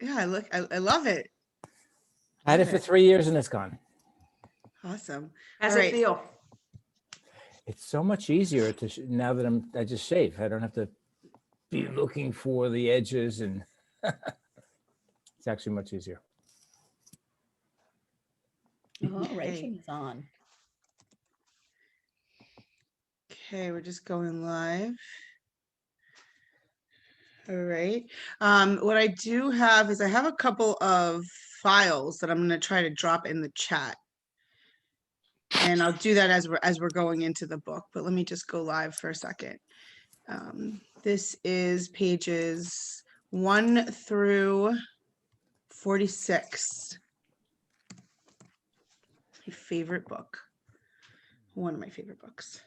Yeah, I love it. I had it Love for it. 3 years and it's gone. Awesome. How's All it right. feel? It's so much easier to now that I just shave. I don't have to be looking for the edges, and it's actually much easier. Oh, Okay. Rachel is on. Okay, we're just going live. All right. What I do have is I have a couple of files that I'm going to try to drop in the chat. And I'll do that as we're going into the book, but let me just go live for a second. This is pages 1 through 46. My favorite book. One of my favorite books.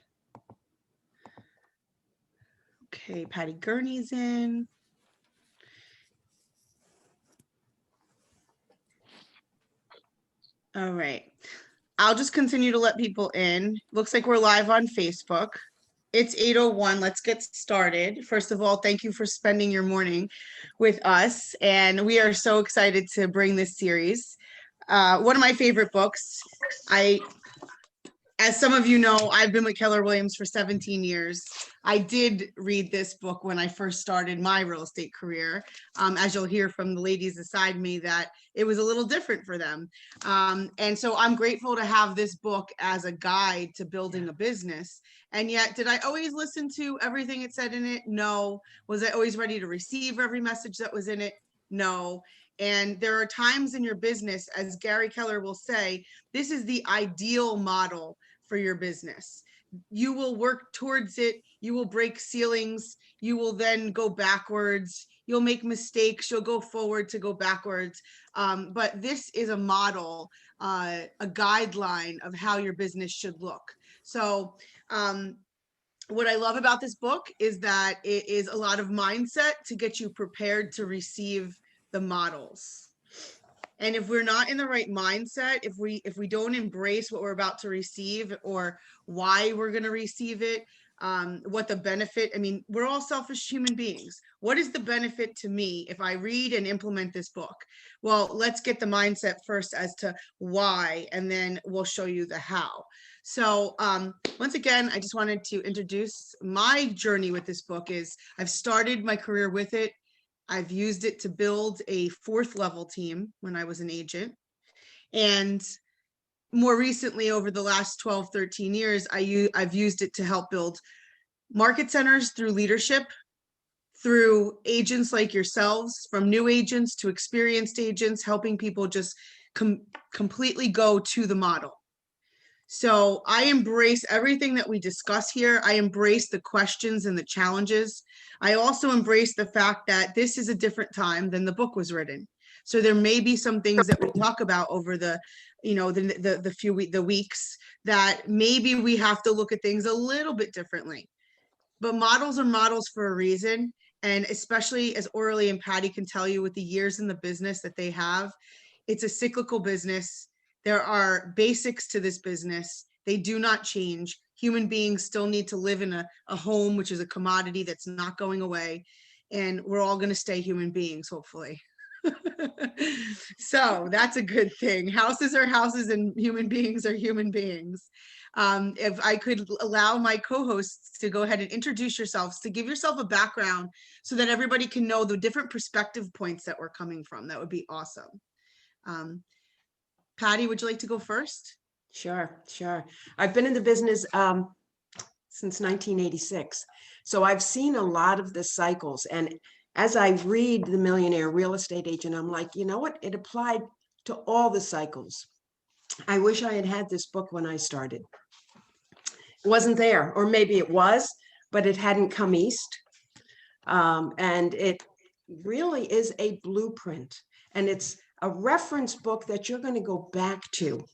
Okay, Patty Gurney's in. All right. I'll just continue to let people in. Looks like we're live on Facebook. It's 8:01. Let's get started. First of all, thank you for spending your morning with us. And we are so excited to bring this series. One of my favorite books. As some of you know, I've been with Keller Williams for 17 years. I did read this book when I first started my real estate career. As you'll hear from the ladies beside me, that it was a little different for them. And so I'm grateful to have this book as a guide to building a business. And yet, did I always listen to everything it said in it? No. Was I always ready to receive every message that was in it? No. And there are times in your business, as Gary Keller will say, this is the ideal model for your business. You will work towards it. You will break ceilings. You will then go backwards. You'll make mistakes. You'll go forward to go backwards. But this is a model, a guideline of how your business should look. So what I love about this book is that it is a lot of mindset to get you prepared to receive the models. And if we're not in the right mindset, if we don't embrace what we're about to receive or why we're going to receive it, what the benefit, I mean, we're all selfish human beings. What is the benefit to me if I read and implement this book? Well, let's get the mindset first as to why, and then we'll show you the how. So once again, I just wanted to introduce my journey with this book. Is I've started my career with it. I've used it to build a 4th level team when I was an agent. And more recently, over the last 12, 13 years, I've used it to help build market centers through leadership, through agents like yourselves, from new agents to experienced agents, helping people just completely go to the model. So I embrace everything that we discuss here. I embrace the questions and the challenges. I also embrace the fact that this is a different time than the book was written. So there may be some things that we talk about over the weeks that maybe we have to look at things a little bit differently. But models are models for a reason. And especially as Aurelie and Patty can tell you, with the years in the business that they have, it's a cyclical business. There are basics to this business. They do not change. Human beings still need to live in a home, which is a commodity that's not going away. And we're all going to stay human beings, hopefully. So that's a good thing. Houses are houses and human beings are human beings. If I could allow my co-hosts to go ahead and introduce yourselves, to give yourself a background so that everybody can know the different perspective points that we're coming from, that would be awesome. Patty, would you like to go first? Sure. I've been in the business since 1986. So I've seen a lot of the cycles. And as I read The Millionaire Real Estate Agent, I'm like, you know what? It applied to all the cycles. I wish I had had this book when I started. It wasn't there, or maybe it was, but it hadn't come east. And it really is a blueprint. And it's a reference book that you're going to go back to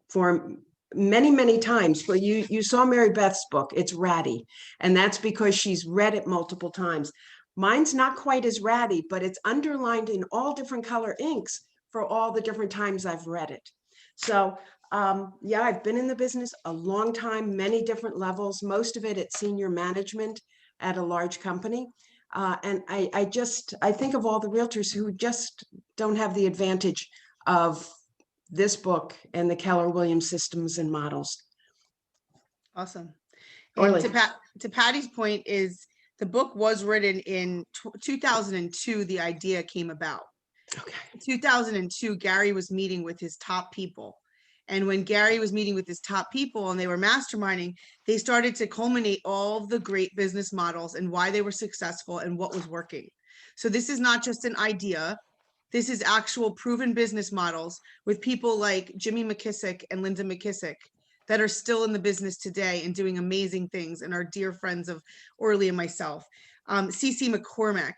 for many, many times. But you saw Mary Beth's book. It's ratty. And that's because she's read it multiple times. Mine's not quite as ratty, but it's underlined in all different color inks for all the different times I've read it. So yeah, I've been in the business a long time, many different levels, most of it at senior management at a large company. And I think of all the realtors who just don't have the advantage of this book and the Keller Williams systems and models. Awesome. Orly. And to Patty's point is the book was written in 2002. The idea came about. Okay. 2002, Gary was meeting with his top people. And when Gary was meeting with his top people and they were masterminding, they started to culminate all of the great business models and why they were successful and what was working. So this is not just an idea. This is actual proven business models with people like Jimmy McKissick and Linda McKissick that are still in the business today and doing amazing things, and are dear friends of Orly and myself. CC McCormack.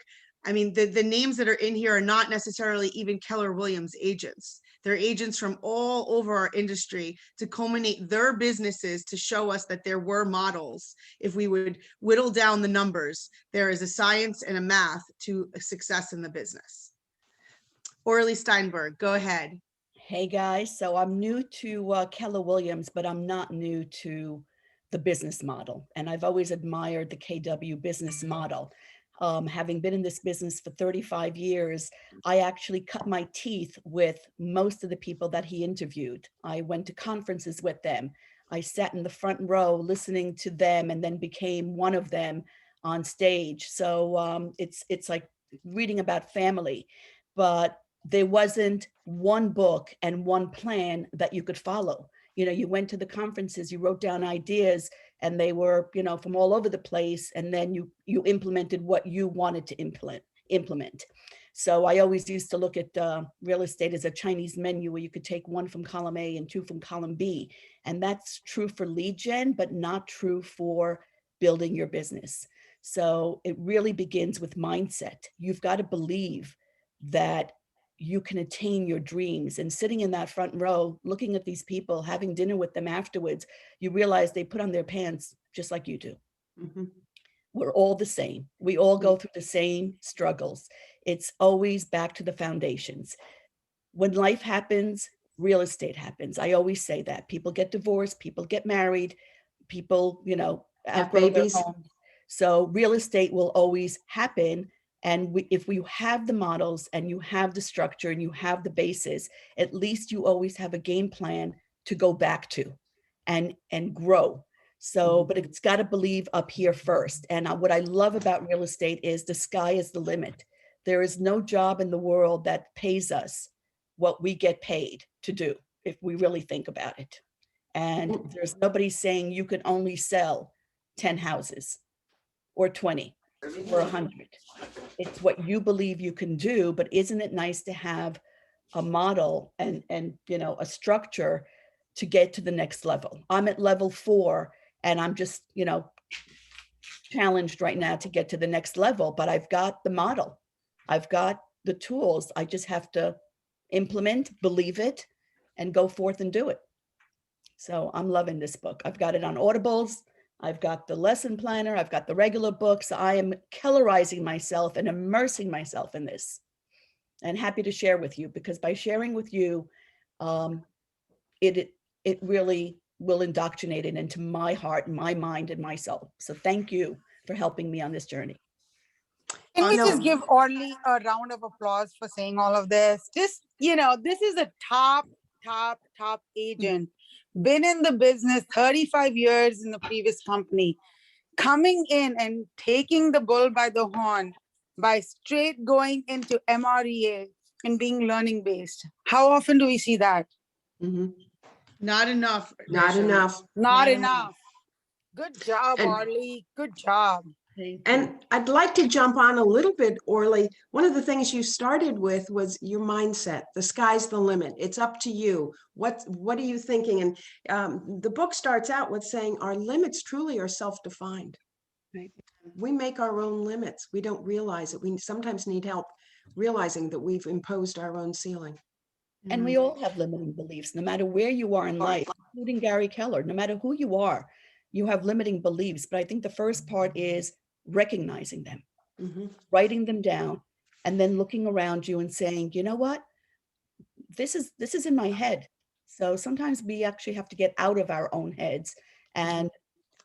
I mean, the names that are in here are not necessarily even Keller Williams agents. They're agents from all over our industry to culminate their businesses to show us that there were models. If we would whittle down the numbers, there is a science and a math to a success in the business. Orly Steinberg, go ahead. Hey guys, so I'm new to Keller Williams, but I'm not new to the business model. And I've always admired the KW business model. Having been in this business for 35 years, I actually cut my teeth with most of the people that he interviewed. I went to conferences with them. I sat in the front row listening to them and then became one of them on stage. So it's like reading about family, but there wasn't one book and one plan that you could follow. You know, you went to the conferences, you wrote down ideas, and they were, you know, from all over the place. And then you implemented what you wanted to implement. So I always used to look at real estate as a Chinese menu where you could take one from column A and two from column B. And that's true for lead gen, but not true for building your business. So it really begins with mindset. You've got to believe that you can attain your dreams. And sitting in that front row, looking at these people, having dinner with them afterwards, you realize they put on their pants just like you do. Mm-hmm. We're all the same. We all go through the same struggles. It's always back to the foundations. When life happens, real estate happens. I always say that. People get divorced, people get married, people, you know, Have outgrow their babies. homes. So real estate will always happen. And if we have the models and you have the structure and you have the basis, at least you always have a game plan to go back to and grow. So, but it's got to believe up here first. And what I love about real estate is the sky is the limit. There is no job in the world that pays us what we get paid to do, if we really think about it. And there's nobody saying you can only sell 10 houses or 20 or 100. It's what you believe you can do, but isn't it nice to have a model and you know, a structure to get to the next level? I'm at level 4 and I'm just, you know, challenged right now to get to the next level, but I've got the model. I've got the tools. I just have to implement, believe it, and go forth and do it. So I'm loving this book. I've got it on Audibles. I've got the lesson planner. I've got the regular books. I am Kellerizing myself and immersing myself in this, and happy to share with you, because by sharing with you, it really will indoctrinate it into my heart, my mind, and my soul. So thank you for helping me on this journey. Can we Awesome. just give Orly a round of applause for saying all of this? Just, you know, this is a top agent, been in the business 35 years in the previous company, coming in and taking the bull by the horn by straight going into MREA and being learning based. How often do we see that? Mm-hmm. Not enough. Not Rachel. enough. Not Yeah. enough. Good job, And- Orly. Good job. Thank you. And I'd like to jump on a little bit, Orly. One of the things you started with was your mindset. The sky's the limit. It's up to you. What are you thinking? And the book starts out with saying our limits truly are self-defined. Right. We make our own limits. We don't realize it. We sometimes need help realizing that we've imposed our own ceiling. And we all have limiting beliefs, no matter where you are in life, including Gary Keller. No matter who you are, you have limiting beliefs. But I think the first part is recognizing them, Mm-hmm. writing them down, and then looking around you and saying, you know what, this is in my head. So sometimes we actually have to get out of our own heads and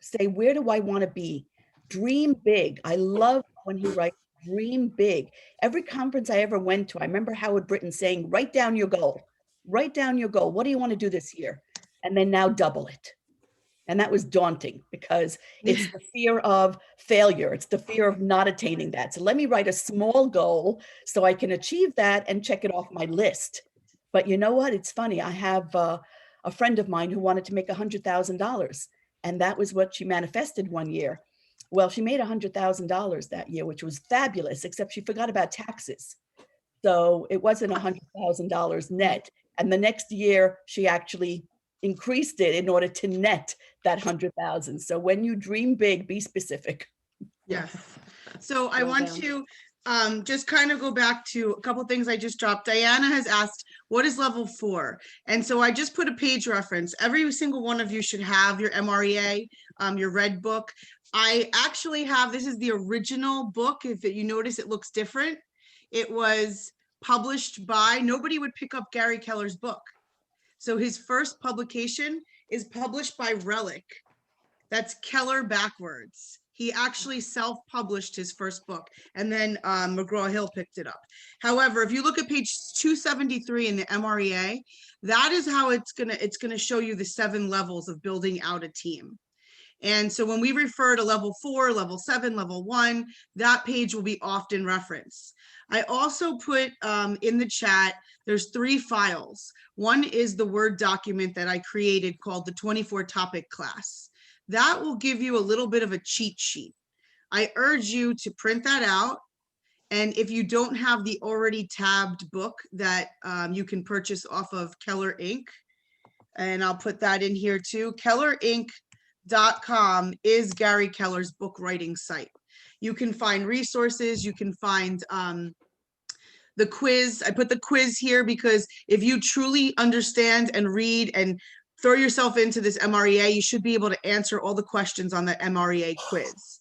say, where do I want to be? Dream big. I love when he writes dream big. Every conference I ever went to, I remember Howard Britton saying, write down your goal. Write down your goal. What do you want to do this year? And then now double it. And that was daunting because it's the fear of failure. It's the fear of not attaining that. So let me write a small goal so I can achieve that and check it off my list. But you know what? It's funny. I have a friend of mine who wanted to make $100,000. And that was what she manifested one year. Well, she made $100,000 that year, which was fabulous, except she forgot about taxes. So it wasn't $100,000 net. And the next year, she actually increased it in order to net that 100,000. So when you dream big, be specific. Yes. So I Well want done. to just kind of go back to a couple things I just dropped. Diana has asked, what is level 4? And so I just put a page reference. Every single one of you should have your MREA, your red book. I actually have, this is the original book. If you notice, it looks different. It was published by, nobody would pick up Gary Keller's book. So his first publication is published by Relic. That's Keller backwards. He actually self-published his first book, and then McGraw-Hill picked it up. However, if you look at page 273 in the MREA, that is how it's gonna show you the 7 levels of building out a team. And so when we refer to level 4, level 7, level 1, that page will be often referenced. I also put in the chat, there's 3 files. One is the Word document that I created called the 24 topic class. That will give you a little bit of a cheat sheet. I urge you to print that out. And if you don't have the already tabbed book that you can purchase off of Keller Inc., and I'll put that in here too, kellerinc.com is Gary Keller's book writing site. You can find resources, you can find the quiz. I put the quiz here because if you truly understand and read and throw yourself into this MREA, you should be able to answer all the questions on the MREA quiz.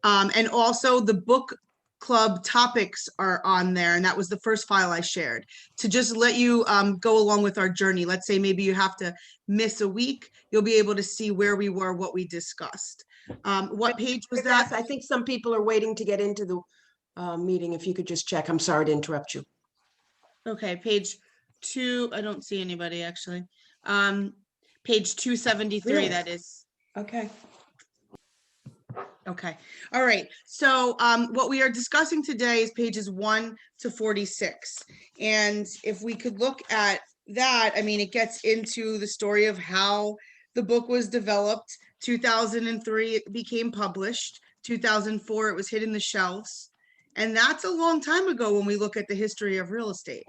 And also the book club topics are on there. And that was the first file I shared to just let you go along with our journey. Let's say maybe you have to miss a week, you'll be able to see where we were, what we discussed. What page was that? I think some people are waiting to get into the meeting. If you could just check. I'm sorry to interrupt you. Okay, page 2, I don't see anybody actually. Page 273, Really? that is. Okay. Okay, all right. So what we are discussing today is pages 1 to 46. And if we could look at that, I mean, it gets into the story of how the book was developed. 2003, it became published. 2004, it was hit in the shelves. And that's a long time ago when we look at the history of real estate.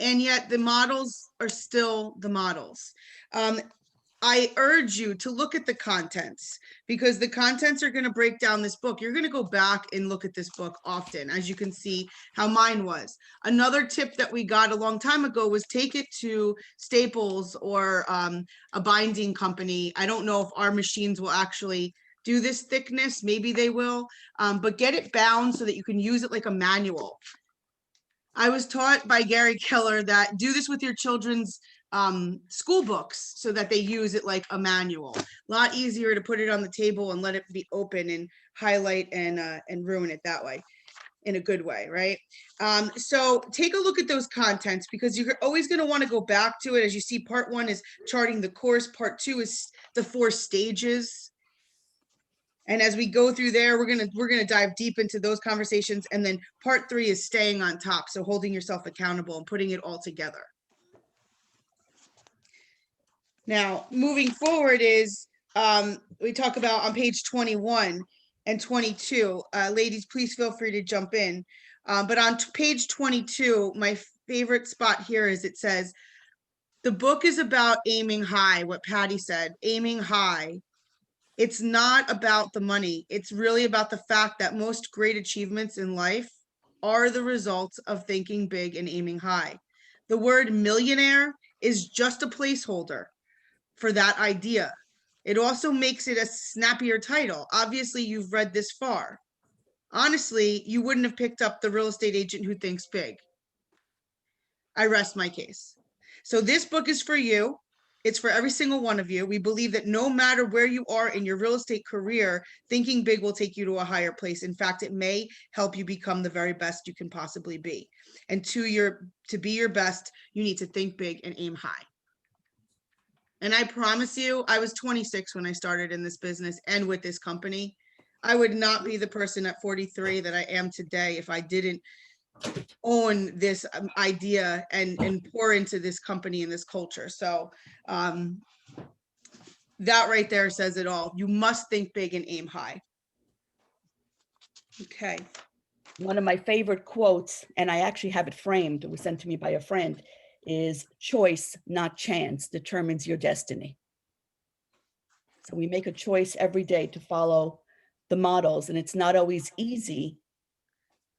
And yet the models are still the models. I urge you to look at the contents because the contents are going to break down this book. You're going to go back and look at this book often, as you can see how mine was. Another tip that we got a long time ago was take it to Staples or a binding company. I don't know if our machines will actually do this thickness. Maybe they will, but get it bound so that you can use it like a manual. I was taught by Gary Keller that do this with your children's school books so that they use it like a manual. A lot easier to put it on the table and let it be open and highlight and ruin it that way in a good way, right? So take a look at those contents because you're always going to want to go back to it. As you see, part 1 is charting the course. Part 2 is the 4 stages. And as we go through there, we're gonna dive deep into those conversations. And then part 3 is staying on top. So holding yourself accountable and putting it all together. Now, moving forward is we talk about on page 21 and 22. Ladies, please feel free to jump in. But on page 22, my favorite spot here is it says, the book is about aiming high, what Patty said, aiming high. It's not about the money. It's really about the fact that most great achievements in life are the results of thinking big and aiming high. The word millionaire is just a placeholder for that idea. It also makes it a snappier title. Obviously, you've read this far. Honestly, you wouldn't have picked up The Real Estate Agent Who Thinks Big. I rest my case. So this book is for you. It's for every single one of you. We believe that no matter where you are in your real estate career, thinking big will take you to a higher place. In fact, it may help you become the very best you can possibly be. And to be your best, you need to think big and aim high. And I promise you, I was 26 when I started in this business and with this company. I would not be the person at 43 that I am today if I didn't own this idea and pour into this company and this culture. So that right there says it all. You must think big and aim high. Okay. One of my favorite quotes, and I actually have it framed, it was sent to me by a friend, is choice, not chance, determines your destiny. So we make a choice every day to follow the models, and it's not always easy.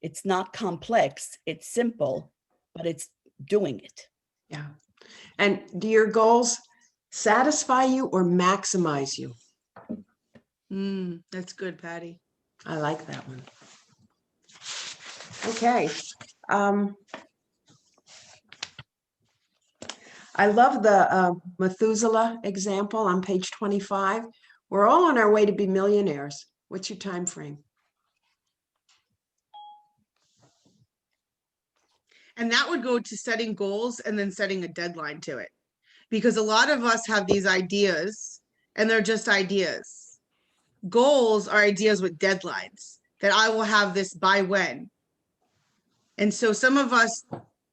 It's not complex, it's simple, but it's doing it. Yeah. And do your goals satisfy you or maximize you? That's good, Patty. I like that one. Okay. I love the Methuselah example on page 25. We're all on our way to be millionaires. What's your time frame? And that would go to setting goals and then setting a deadline to it. Because a lot of us have these ideas and they're just ideas. Goals are ideas with deadlines that I will have this by when. And so some of us,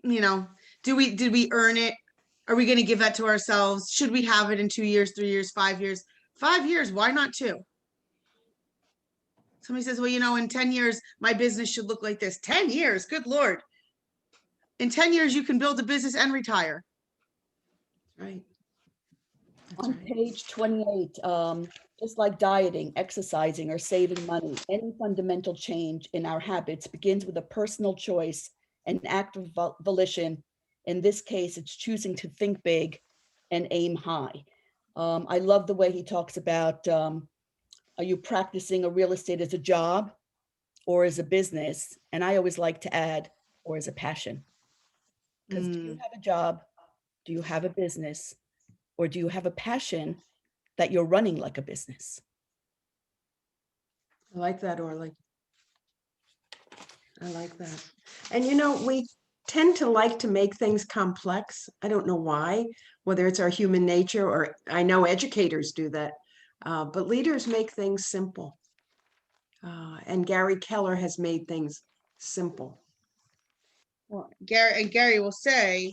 you know, did we earn it? Are we going to give that to ourselves? Should we have it in 2 years, 3 years, 5 years? 5 years, why not 2? Somebody says, well, you know, in 10 years, my business should look like this. 10 years, good Lord. In 10 years, you can build a business and retire. Right. That's On right. page 28, just like dieting, exercising, or saving money, any fundamental change in our habits begins with a personal choice, an act of volition. In this case, it's choosing to think big and aim high. I love the way he talks about, are you practicing a real estate as a job or as a business? And I always like to add, or as a passion. Because do you have a job? Do you have a business? Or do you have a passion that you're running like a business? I like that, Orly. I like that. And you know, we tend to like to make things complex. I don't know why, whether it's our human nature or I know educators do that, but leaders make things simple. And Gary Keller has made things simple. Well, Gary will say,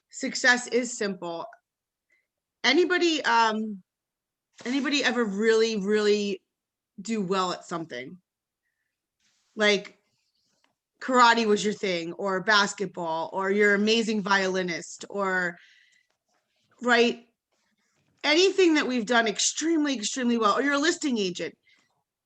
success is simple. Anybody ever really do well at something? Like karate was your thing, or basketball, or you're an amazing violinist, or right? Anything that we've done extremely well, or you're a listing agent.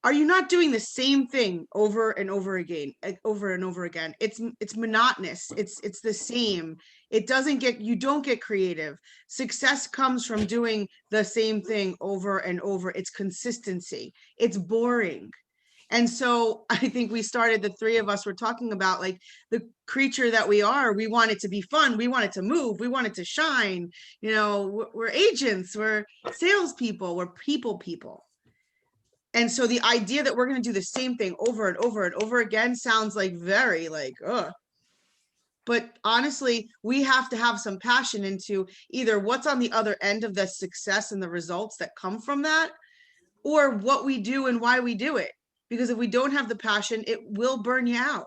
Are you not doing the same thing over and over again, over and over again? It's monotonous. It's the same. It doesn't get, you don't get creative. Success comes from doing the same thing over and over. It's consistency. It's boring. And so I think we started, the three of us were talking about like the creature that we are. We want it to be fun. We want it to move. We want it to shine. You know, we're agents, we're salespeople, we're people. And so the idea that we're going to do the same thing over and over and over again sounds like very like, ugh. But honestly, we have to have some passion into either what's on the other end of the success and the results that come from that, or what we do and why we do it. Because if we don't have the passion, it will burn you out.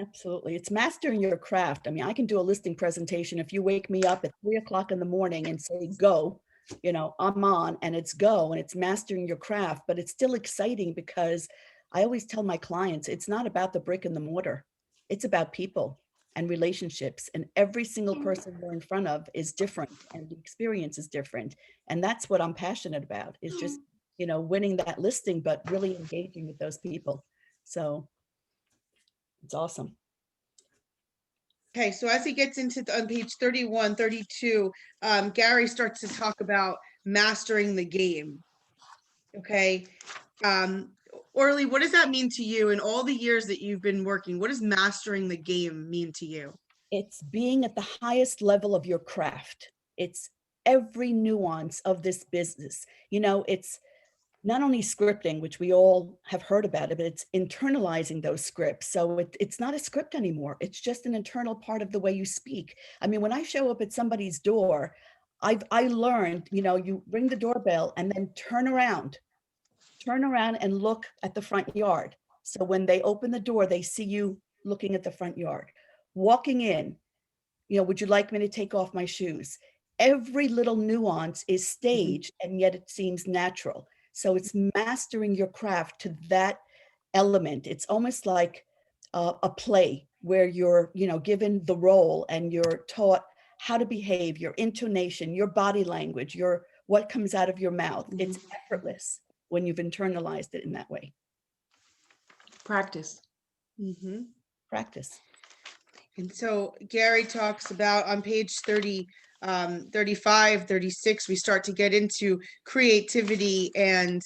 Absolutely. It's mastering your craft. I mean, I can do a listing presentation. If you wake me up at 3 o'clock in the morning and say, go, you know, I'm on, and it's go, and it's mastering your craft, but it's still exciting because I always tell my clients, it's not about the brick and the mortar. It's about people and relationships, and every single person we're in front of is different and the experience is different. And that's what I'm passionate about, is just, you know, winning that listing, but really engaging with those people. So it's awesome. Okay, so as he gets into on page 31, 32, Gary starts to talk about mastering the game. Okay. Orly, what does that mean to you in all the years that you've been working? What does mastering the game mean to you? It's being at the highest level of your craft. It's every nuance of this business. You know, it's not only scripting, which we all have heard about it, but it's internalizing those scripts. So it's not a script anymore. It's just an internal part of the way you speak. I mean, when I show up at somebody's door, I learned, you know, you ring the doorbell and then turn around and look at the front yard. So when they open the door, they see you looking at the front yard. Walking in, you know, would you like me to take off my shoes? Every little nuance is staged, and yet it seems natural. So it's mastering your craft to that element. It's almost like a play where you're, you know, given the role and you're taught how to behave, your intonation, your body language, your what comes out of your mouth. It's effortless when you've internalized it in that way. Practice. Mhm. Practice. And so Gary talks about on page 30, 35, 36, we start to get into creativity, and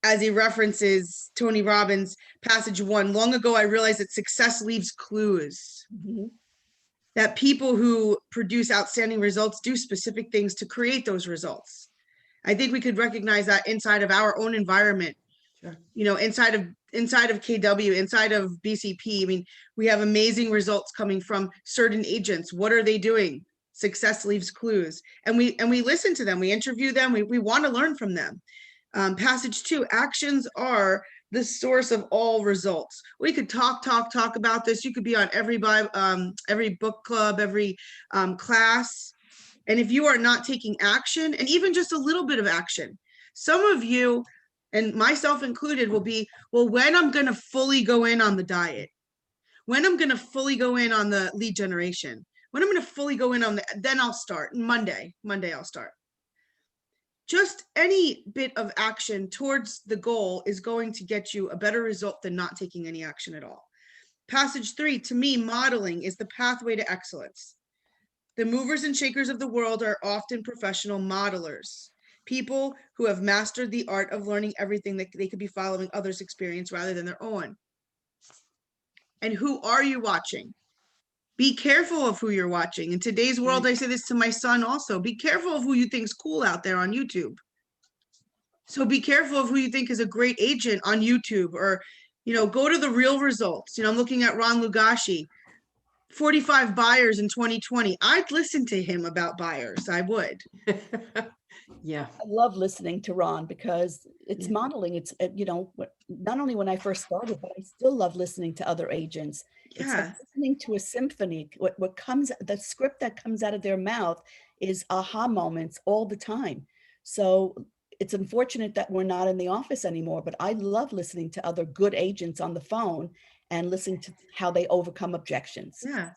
as he references Tony Robbins, passage 1, long ago I realized that success leaves clues. Mhm. That people who produce outstanding results do specific things to create those results. I think we could recognize that inside of our own environment. Sure. You know, inside of KW, inside of BCP. I mean, we have amazing results coming from certain agents. What are they doing? Success leaves clues, and we listen to them. We interview them. We want to learn from them. Passage 2: actions are the source of all results. We could talk about this. You could be on every book club, every class, and if you are not taking action, and even just a little bit of action, some of you, and myself included, will be, well, when I'm going to fully go in on the diet, when I'm going to fully go in on the lead generation, when I'm going to fully go in on then I'll start. Monday I'll start. Just any bit of action towards the goal is going to get you a better result than not taking any action at all. Passage 3, to me, modeling is the pathway to excellence. The movers and shakers of the world are often professional modelers, people who have mastered the art of learning everything that they could be following others' experience rather than their own. And who are you watching? Be careful of who you're watching. In today's world, I say this to my son also, be careful of who you think's cool out there on YouTube. So be careful of who you think is a great agent on YouTube, or, you know, go to the real results. You know, I'm looking at Ron Lugashi, 45 buyers in 2020. I'd listen to him about buyers. I would. Yeah. I love listening to Ron because it's Yeah. modeling. It's, you know, not only when I first started, but I still love listening to other agents. It's like Yeah. listening to a symphony. What comes, the script that comes out of their mouth is aha moments all the time. So it's unfortunate that we're not in the office anymore, but I love listening to other good agents on the phone and listening to how they overcome objections. Yeah.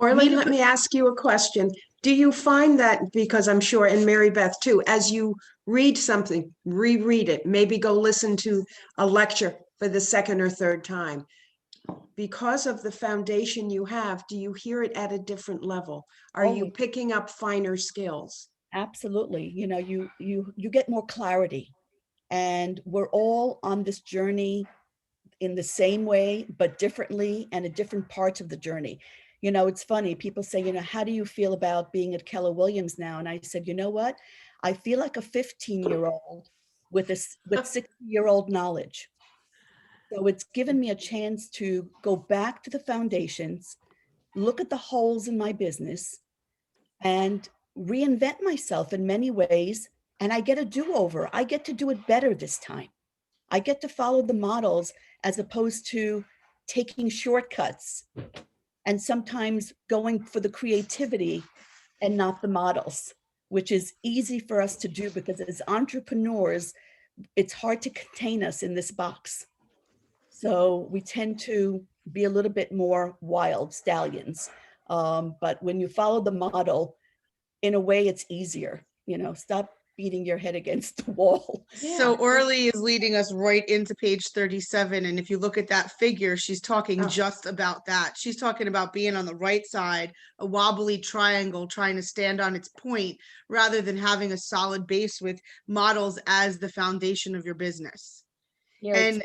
Orly, let me ask you a question. Do you find that, because I'm sure, and Mary Beth too, as you read something, reread it, maybe go listen to a lecture for the second or third time, because of the foundation you have, do you hear it at a different level? Are you Always. picking up finer skills? Absolutely. You know, you get more clarity, and we're all on this journey in the same way, but differently, and at different parts of the journey. You know, it's funny. People say, you know, how do you feel about being at Keller Williams now? And I said, you know what? I feel like a 15-year-old with 60-year-old knowledge. So it's given me a chance to go back to the foundations, look at the holes in my business, and reinvent myself in many ways. And I get a do-over. I get to do it better this time. I get to follow the models as opposed to taking shortcuts and sometimes going for the creativity and not the models, which is easy for us to do because as entrepreneurs, it's hard to contain us in this box. So we tend to be a little bit more wild stallions. But when you follow the model, in a way, it's easier. You know, stop beating your head against the wall. So Orly is leading us right into page 37. And if you look at that figure, she's talking just about that. She's talking about being on the right side, a wobbly triangle, trying to stand on its point rather than having a solid base with models as the foundation of your business. Yeah, And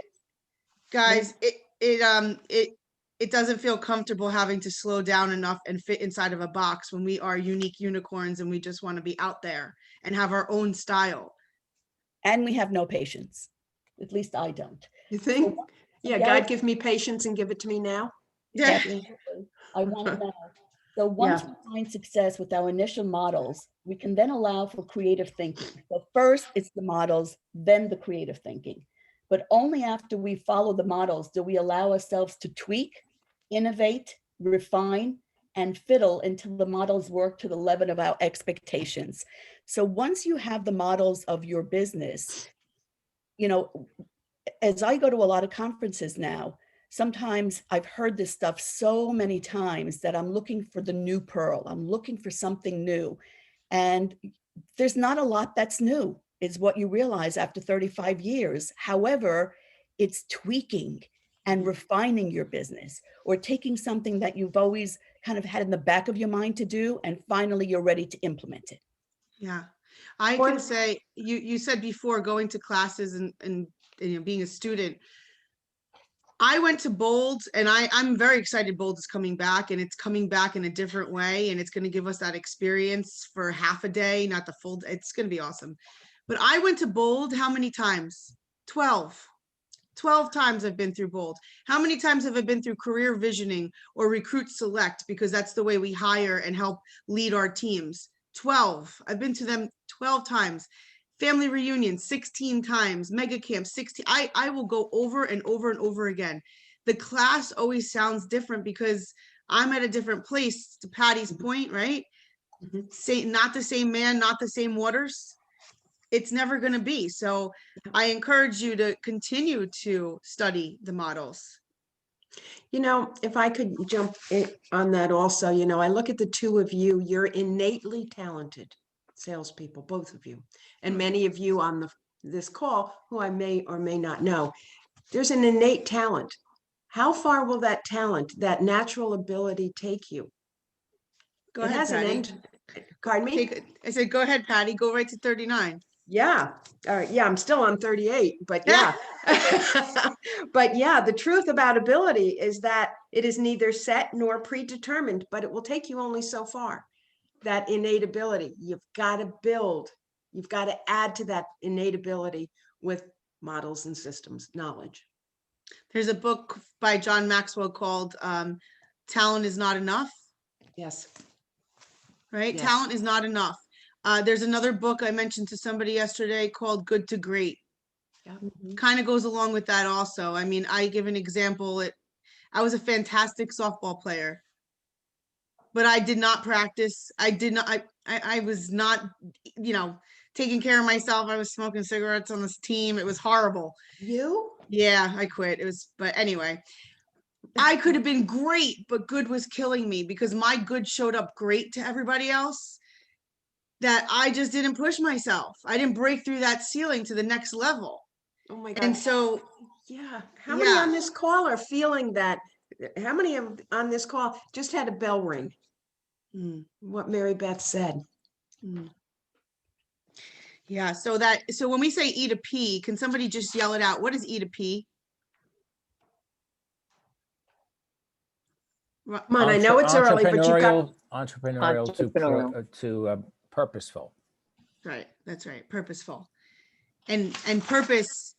guys, it it doesn't feel comfortable having to slow down enough and fit inside of a box when we are unique unicorns and we just want to be out there and have our own style. And we have no patience. At least I don't. You think? Yeah, Yeah. God, give me patience and give it to me now. Yeah. Absolutely. I want to know. So once we find success with our initial models, we can then allow for creative thinking. So first it's the models, then the creative thinking. But only after we follow the models do we allow ourselves to tweak, innovate, refine, and fiddle until the models work to the level of our expectations. So once you have the models of your business, you know, as I go to a lot of conferences now, sometimes I've heard this stuff so many times that I'm looking for the new pearl. I'm looking for something new. And there's not a lot that's new, is what you realize after 35 years. However, it's tweaking and refining your business, or taking something that you've always kind of had in the back of your mind to do, and finally you're ready to implement it. Yeah. I Or- can say, you said before going to classes and you know, being a student. I went to Bold and I'm very excited Bold is coming back, and it's coming back in a different way, and it's going to give us that experience for half a day, not the full day. It's going to be awesome. But I went to Bold how many times? 12 times I've been through Bold. How many times have I been through Career Visioning or Recruit Select? Because that's the way we hire and help lead our teams. 12. I've been to them 12 times. Family Reunion 16 times. Mega Camp 16. I will go over and over and over again. The class always sounds different because I'm at a different place, to Patty's point, right? Mhm. Say not the same man, not the same waters. It's never going to be. So I encourage you to continue to study the models. You know, if I could jump in on that also, you know, I look at the two of you, you're innately talented salespeople, both of you, and many of you on this call who I may or may not know. There's an innate talent. How far will that talent, that natural ability take you? Go It ahead, has an Patty. end. Pardon me? I said, go ahead, Patty. Go right to 39. Yeah. All right. Yeah, I'm still on 38, but yeah. But yeah, the truth about ability is that it is neither set nor predetermined, but it will take you only so far. That innate ability, you've got to build, you've got to add to that innate ability with models and systems knowledge. There's a book by John Maxwell called Talent is Not Enough, Yes. right? Yes. Talent is not enough. There's another book I mentioned to somebody yesterday called Good to Great. Mhm. Kind of goes along with that also. I mean, I give an example. I was a fantastic softball player, but I did not practice. I was not, you know, taking care of myself. I was smoking cigarettes on this team. It was horrible. You? Yeah, I quit. But anyway, I could have been great, but good was killing me because my good showed up great to everybody else, that I just didn't push myself. I didn't break through that ceiling to the next level. Oh my God. And so, Yeah. How many Yeah. on this call are feeling that? How many on this call just had a bell ring? mm, What Mary Beth said. mm. Yeah, so when we say E to P, can somebody just yell it out? What is E to P? Come on, I know it's early, but you've got, entrepreneurial to purposeful. Right, that's right, purposeful. And purpose,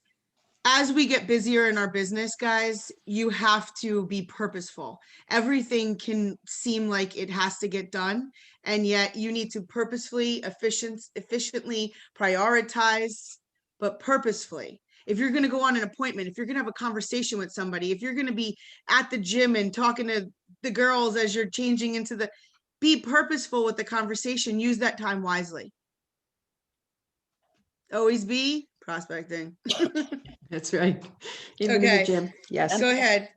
as we get busier in our business, guys, you have to be purposeful. Everything can seem like it has to get done, and yet you need to purposefully, efficiently prioritize, but purposefully. If you're going to go on an appointment, if you're going to have a conversation with somebody, if you're going to be at the gym and talking to the girls as you're changing into be purposeful with the conversation. Use that time wisely. Always be prospecting. that's right. Even in the Okay. gym. Yes. Go ahead.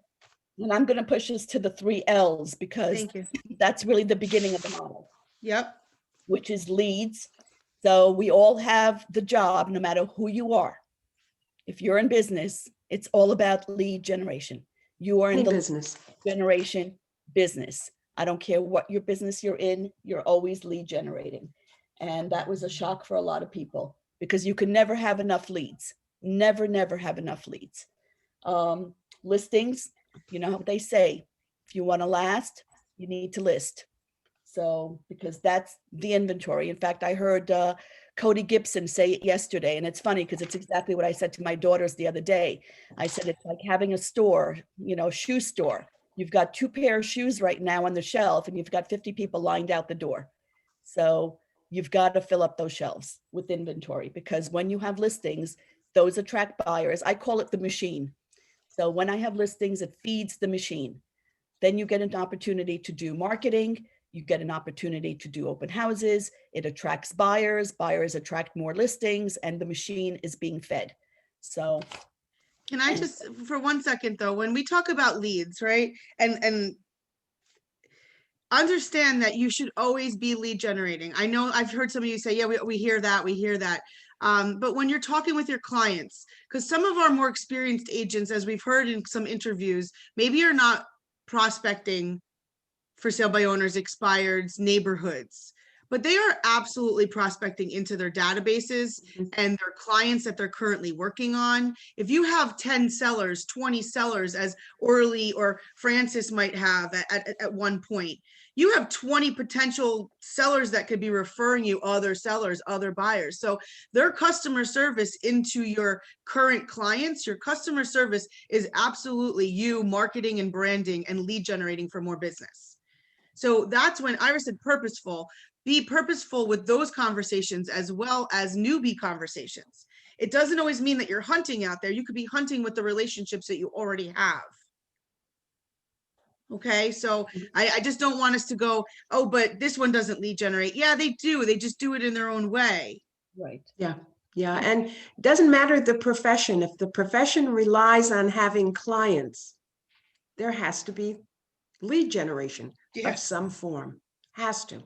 And I'm going to push us to the 3 L's because Thank you. that's really the beginning of the model, Yep. which is leads. So we all have the job, no matter who you are. If you're in business, it's all about lead generation. You are in Any the business. generation business. I don't care what your business you're in, you're always lead generating. And that was a shock for a lot of people because you can never have enough leads. Never have enough leads. Listings, you know what they say, If you want to last, you need to list. So, because that's the inventory. In fact, I heard Cody Gibson say it yesterday, and it's funny because it's exactly what I said to my daughters the other day. I said, it's like having a store, shoe store. You've got 2 pair of shoes right now on the shelf, and you've got 50 people lined out the door. So you've got to fill up those shelves with inventory, because when you have listings, those attract buyers. I call it the machine. So when I have listings, it feeds the machine. Then you get an opportunity to do marketing. You get an opportunity to do open houses. It attracts buyers. Buyers attract more listings, and the machine is being fed. So Can I just, for 1 second though, when we talk about leads, right? And understand that you should always be lead generating. I know I've heard some of you say, yeah, we hear that, we hear that. But when you're talking with your clients, because some of our more experienced agents, as we've heard in some interviews, maybe are not prospecting for sale by owners, expireds, neighborhoods, but they are absolutely prospecting into their databases and their clients that they're currently working on. If you have 10 sellers, 20 sellers, as Orly or Francis might have at one point, you have 20 potential sellers that could be referring you other sellers, other buyers. So their customer service into your current clients, your customer service is absolutely you marketing and branding and lead generating for more business. So that's when Iris said purposeful. Be purposeful with those conversations as well as newbie conversations. It doesn't always mean that you're hunting out there. You could be hunting with the relationships that you already have. Okay, so I just don't want us to go, oh, but this one doesn't lead generate. Yeah, they do. They just do it in their own way. right. Yeah. And it doesn't matter the profession. If the profession relies on having clients, there has to be lead generation of some form. Has to.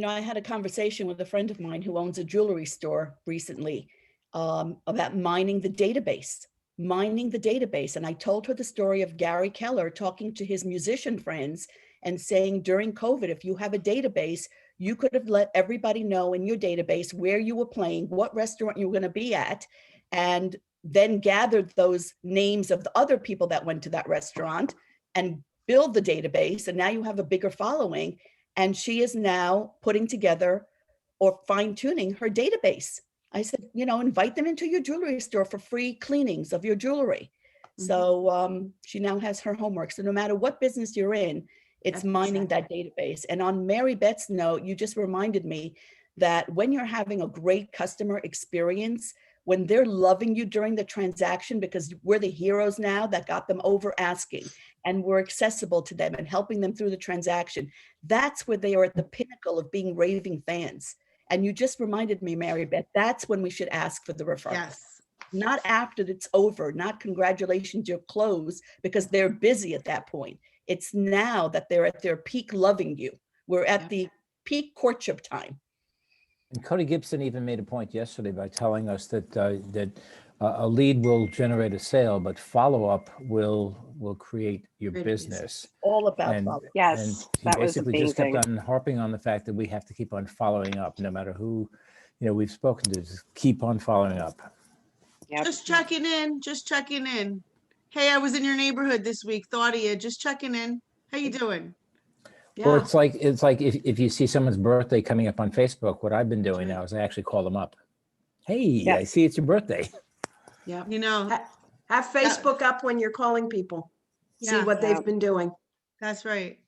I had a conversation with a friend of mine who owns a jewelry store recently about mining the database. And I told her the story of Gary Keller talking to his musician friends and saying during COVID, if you have a database, you could have let everybody know in your database where you were playing, what restaurant you were going to be at, and then gathered those names of the other people that went to that restaurant and build the database. And now you have a bigger following. And she is now putting together or fine tuning her database. I said, invite them into your jewelry store for free cleanings of your jewelry. So she now has her homework. So no matter what business you're in, it's mining that database. And on Mary Beth's note, you just reminded me that when you're having a great customer experience, when they're loving you during the transaction, because we're the heroes now that got them over asking, and we're accessible to them and helping them through the transaction, that's where they are at the pinnacle of being raving fans. And you just reminded me, Mary Beth, that's when we should ask for the referral. Yes. Not after it's over, not congratulations, you're closed, because they're busy at that point. It's now that they're at their peak loving you. We're at the peak courtship time. And Cody Gibson even made a point yesterday by telling us that a lead will generate a sale, but follow-up will create your business. All about And, follow-up. Yes, and he that was basically just kept amazing. on harping on the fact that we have to keep on following up, no matter who we've spoken to. Just keep on following up. Yep. Just checking in. Hey, I was in your neighborhood this week. Thought of you. Just checking in. How you doing? Or it's like if you see someone's birthday coming up on Facebook, what I've been doing now is I actually call them up. Hey, I see it's your birthday. Yeah. Have Facebook up when you're calling people. See what they've been doing. That's right.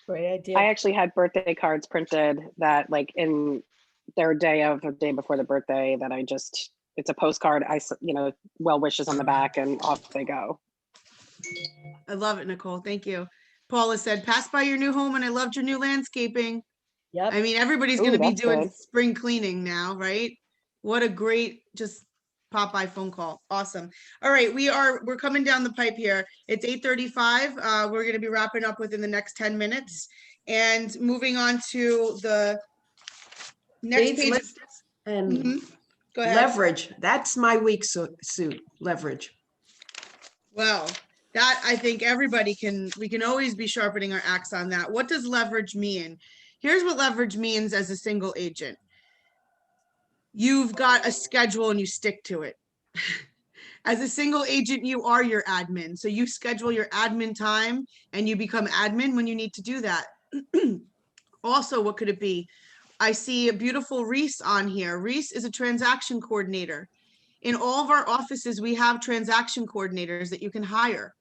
Great idea. I actually had birthday cards printed that like in their day before the birthday that it's a postcard. Well wishes on the back and off they go. I love it, Nicole. Thank you. Paula said, pass by your new home and I loved your new landscaping. Yep. I mean, everybody's going to be that's doing good. spring cleaning now, right? What a great just pop by phone call. Awesome. All right, we're coming down the pipe here. It's 8:35. We're going to be wrapping up within the next 10 minutes and moving on to the next Needs page. list and Mhm. Go ahead. leverage. That's my weak suit, leverage. Well, that I think we can always be sharpening our axe on that. What does leverage mean? Here's what leverage means as a single agent. You've got a schedule and you stick to it. As a single agent, you are your admin. So you schedule your admin time and you become admin when you need to do that. Also, what could it be? I see a beautiful Reese on here. Reese is a transaction coordinator. In all of our offices, we have transaction coordinators that you can hire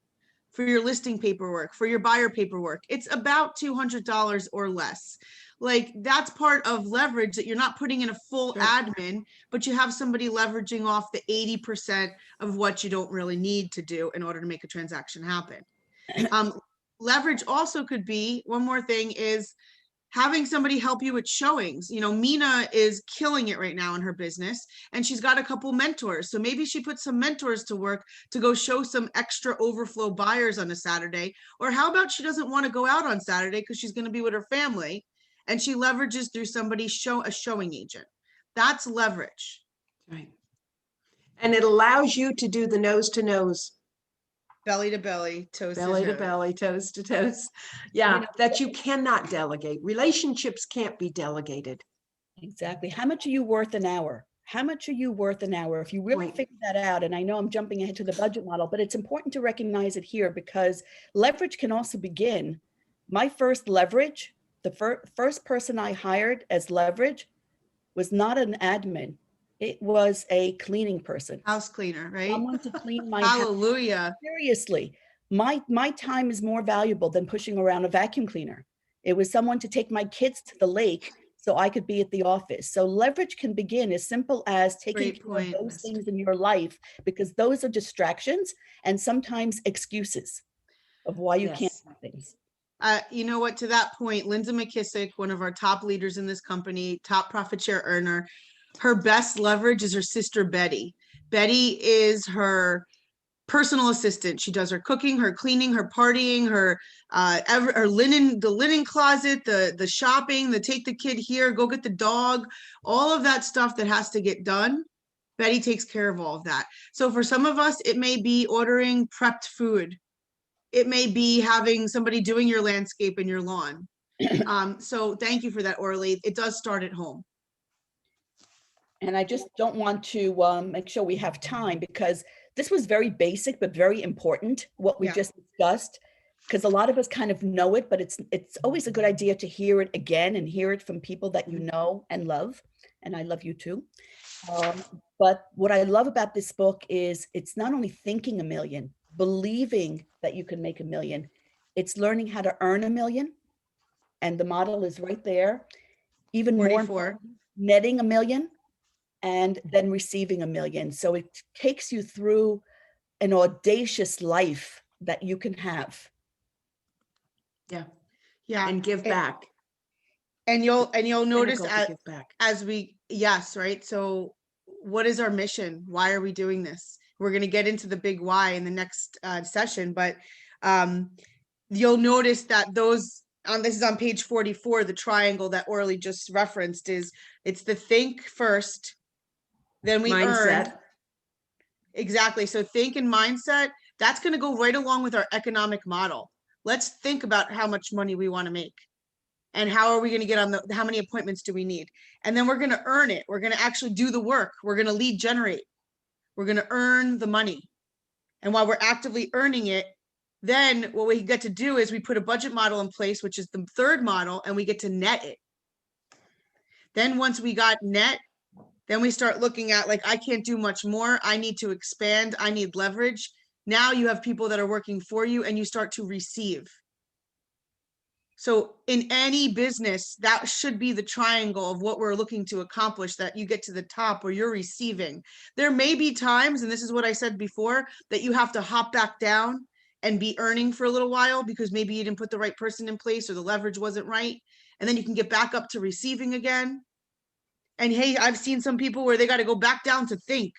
for your listing paperwork, for your buyer paperwork. It's about $200 or less. Like, that's part of leverage, that you're not putting in a full Sure. admin, but you have somebody leveraging off the 80% of what you don't really need to do in order to make a transaction happen. Leverage also could be, one more thing is having somebody help you with showings. You know, Mina is killing it right now in her business, and she's got a couple mentors. So maybe she puts some mentors to work to go show some extra overflow buyers on a Saturday. Or how about she doesn't want to go out on Saturday because she's going to be with her family, and she leverages through somebody, a showing agent. That's leverage. Right. And it allows you to do the nose to nose, Belly to belly, toes belly to toes. belly, toes to toes. Yeah, know, that you cannot delegate. Relationships can't be delegated. Exactly. How much are you worth an hour? How much are you worth an hour? If you really Point. figure that out, and I know I'm jumping ahead to the budget model, but it's important to recognize it here because leverage can also begin. My first leverage, the first person I hired as leverage was not an admin. It was a cleaning person. House cleaner, right? Someone to clean my house. Hallelujah. Seriously, my time is more valuable than pushing around a vacuum cleaner. It was someone to take my kids to the lake so I could be at the office. So leverage can begin as simple as taking Great care point, of those Misty. things in your life, because those are distractions and sometimes excuses of why you can't Yes. do things. You know what, to that point, Linda McKissick, one of our top leaders in this company, top profit share earner, her best leverage is her sister, Betty. Betty is her personal assistant. She does her cooking, her cleaning, her partying, her linen, the linen closet, the shopping, the take the kid here, go get the dog, all of that stuff that has to get done. Betty takes care of all of that. So for some of us, it may be ordering prepped food. It may be having somebody doing your landscape and your lawn. So thank you for that, Orly. It does start at home. And I just don't want to make sure we have time because this was very basic, but very important, what we Yeah. just discussed, because a lot of us kind of know it, but it's always a good idea to hear it again and hear it from people that you know and love. And I love you too. But what I love about this book is it's not only thinking a million, believing that you can make a million, it's learning how to earn a million. And the model is right there. Even more 44. important, netting a million and then receiving a million. So it takes you through an audacious life that you can have. Yeah. Yeah. And give back. And you'll notice Pinnacle to give back. as we, yes, right? So what is our mission? Why are we doing this? We're going to get into the big why in the next session, but you'll notice that those, this is on page 44, the triangle that Orly just referenced it's the think first, then we earn. Mindset. Exactly. So think and mindset, that's going to go right along with our economic model. Let's think about how much money we want to make. And how are we going to get on how many appointments do we need? And then we're going to earn it. We're going to actually do the work. We're going to lead generate. We're going to earn the money. And while we're actively earning it, then what we get to do is we put a budget model in place, which is the third model, and we get to net it. Then once we got net, then we start looking at like, I can't do much more. I need to expand. I need leverage. Now you have people that are working for you and you start to receive. So in any business, that should be the triangle of what we're looking to accomplish, that you get to the top where you're receiving. There may be times, and this is what I said before, that you have to hop back down and be earning for a little while because maybe you didn't put the right person in place or the leverage wasn't right. And then you can get back up to receiving again. And hey, I've seen some people where they got to go back down to think,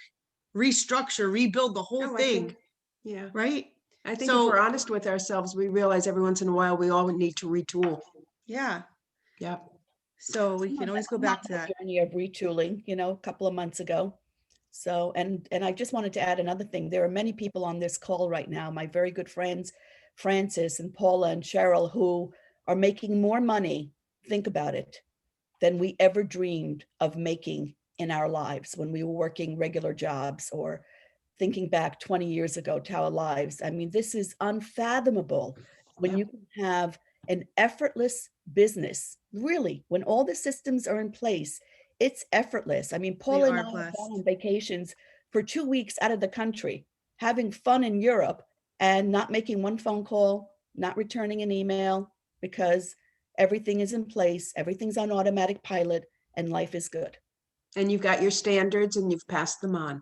restructure, rebuild the whole No, I thing, think, yeah. right? I think So- if we're honest with ourselves, we realize every once in a while we all need to retool. Yeah. Yeah. So we can always go back to that. Journey of retooling, a couple of months ago. So, and I just wanted to add another thing. There are many people on this call right now, my very good friends, Francis and Paula and Cheryl, who are making more money, think about it, than we ever dreamed of making in our lives when we were working regular jobs or thinking back 20 years ago to our lives. I mean, this is unfathomable when you can have an effortless business. Really, when all the systems are in place, it's effortless. I mean, Paul and are I have blessed. gone on vacations for 2 weeks out of the country, having fun in Europe and not making one phone call, not returning an email, because everything is in place, everything's on automatic pilot, and life is good. And you've got your standards and you've passed them on.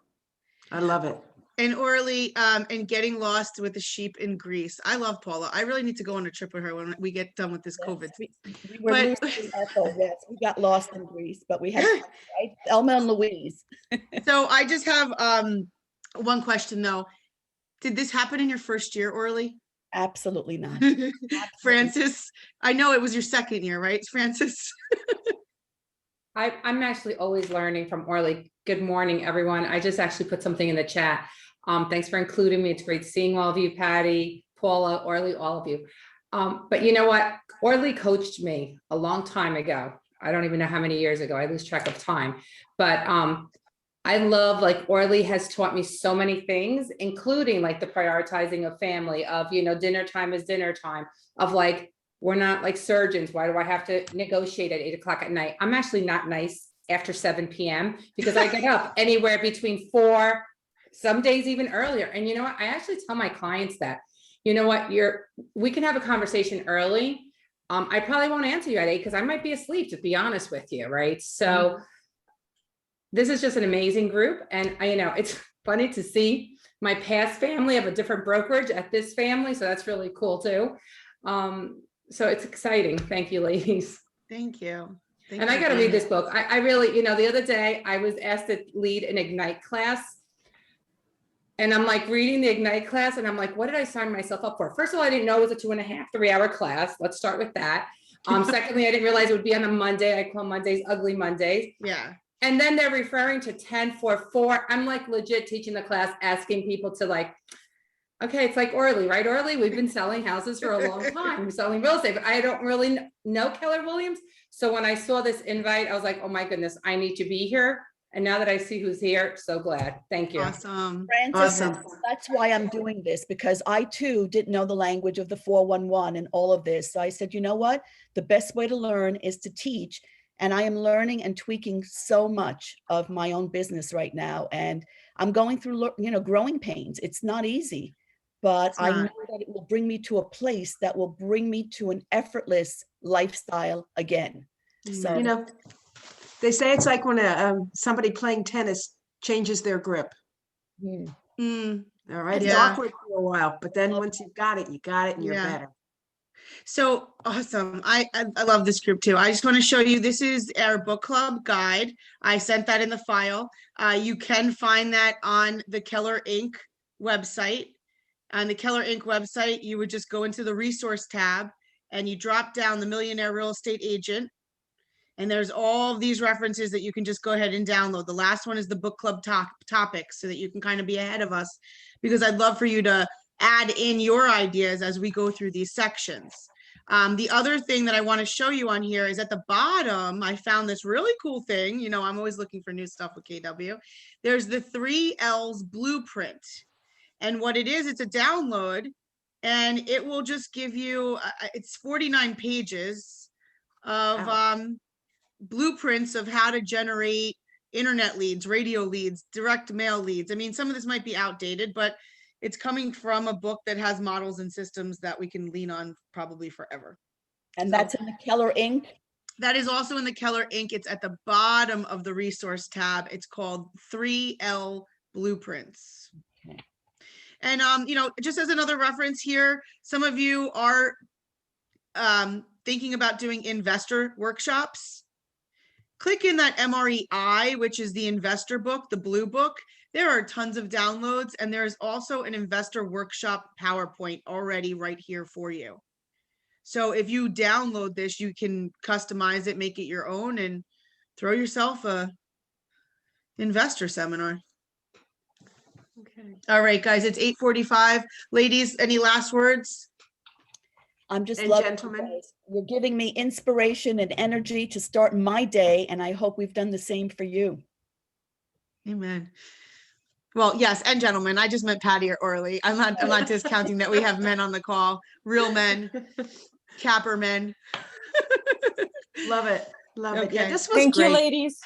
I love it. And Orly, and getting lost with the sheep in Greece. I love Paula. I really need to go on a trip with her when we get done with this Yes, COVID. we were But- losing Ethel, yes, we got lost in Greece, but we had, fun, right? Elma and Louise. So I just have one question though. Did this happen in your first year, Orly? Absolutely not. Francis, I know it was your second year, right, Francis? I'm actually always learning from Orly. Good morning, everyone. I just actually put something in the chat. Thanks for including me. It's great seeing all of you, Patty, Paula, Orly, all of you. But you know what? Orly coached me a long time ago. I don't even know how many years ago. I lose track of time. But I love, like, Orly has taught me so many things, including like the prioritizing of family, of, you know, dinner time is dinner time, of like, we're not like surgeons. Why do I have to negotiate at 8 o'clock at night? I'm actually not nice after 7 p.m. because I get up anywhere between 4, some days even earlier. And you know what? I actually tell my clients that, you know what, we can have a conversation early. I probably won't answer you at 8 because I might be asleep, to be honest with you, right? So this is just an amazing group. And you know, it's funny to see my past family of a different brokerage at this family. So that's really cool too. So it's exciting. Thank you, ladies. Thank you. Thank And you I got to for read being this book. I really, you know, the other day I was asked to lead an Ignite class. And I'm like reading the Ignite class and I'm like, what did I sign myself up for? First of all, I didn't know it was a 2.5, 3-hour class. Let's start with that. Secondly, I didn't realize it would be on a Monday. I call Mondays ugly Mondays. Yeah. And then they're referring to 10-4-4. I'm like legit teaching the class, asking people to like, okay, it's like Orly, right? Orly, we've been selling houses for a long time. We're selling real estate, but I don't really know Keller Williams. So when I saw this invite, I was like, oh my goodness, I need to be here. And now that I see who's here, so glad. Thank you. Awesome. Francis, Awesome. that's why I'm doing this, because I too didn't know the language of the 411 and all of this. So I said, you know what? The best way to learn is to teach. And I am learning and tweaking so much of my own business right now. And I'm going through, you know, growing pains. It's not easy, but It's I know not. that it will bring me to a place that will bring me to an effortless lifestyle again. So You know, they say it's like when somebody playing tennis changes their grip. mm, Mm. All right. It's Yeah. awkward for a while, but then once you've got it, you got it and you're Yeah. better. So awesome. I love this group too. I just want to show you, this is our book club guide. I sent that in the file. You can find that on the Keller Inc. website. On the Keller Inc. website, you would just go into the resource tab and you drop down the Millionaire Real Estate Agent. And there's all of these references that you can just go ahead and download. The last one is the book club topics so that you can kind of be ahead of us, because I'd love for you to add in your ideas as we go through these sections. The other thing that I want to show you on here is at the bottom, I found this really cool thing. You know, I'm always looking for new stuff with KW. There's the 3 L's blueprint. And what it is, it's a download and it will just give you, it's 49 pages of blueprints of how to generate internet leads, radio leads, direct mail leads. I mean, some of this might be outdated, but it's coming from a book that has models and systems that we can lean on probably forever. and So- that's in the Keller Inc. That is also in the Keller Inc. It's at the bottom of the resource tab. It's called 3L Blueprints. Okay. And, you know, just as another reference here, some of you are thinking about doing investor workshops. Click in that MREI, which is the investor book, the blue book. There are tons of downloads, and there's also an investor workshop PowerPoint already right here for you. So if you download this, you can customize it, make it your own, and throw yourself a investor seminar. Okay. All right, guys, it's 8:45. Ladies, any last words? I'm just And loving you gentlemen? guys. You're giving me inspiration and energy to start my day, and I hope we've done the same for you. Amen. Well, yes, and gentlemen, I just meant Patty or Orly. I'm not discounting that we have men on the call, real men, capper men. Love it. Love it. Yeah, Okay. this was Thank you, great. ladies.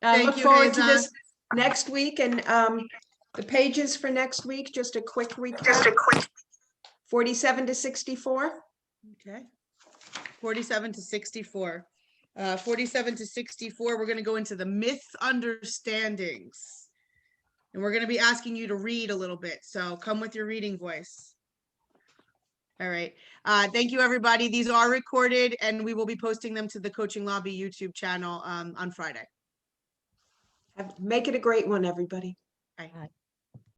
I Thank look you, forward to Haza. this next week and the pages for next week, just a quick recap. 47 to 64. Okay. 47 to 64. 47 to 64, we're going to go into the misunderstandings. And we're going to be asking you to read a little bit. So come with your reading voice. All right. Thank you, everybody. These are recorded and we will be posting them to the Coaching Lobby YouTube channel on Friday. Make it a great one, everybody. Bye.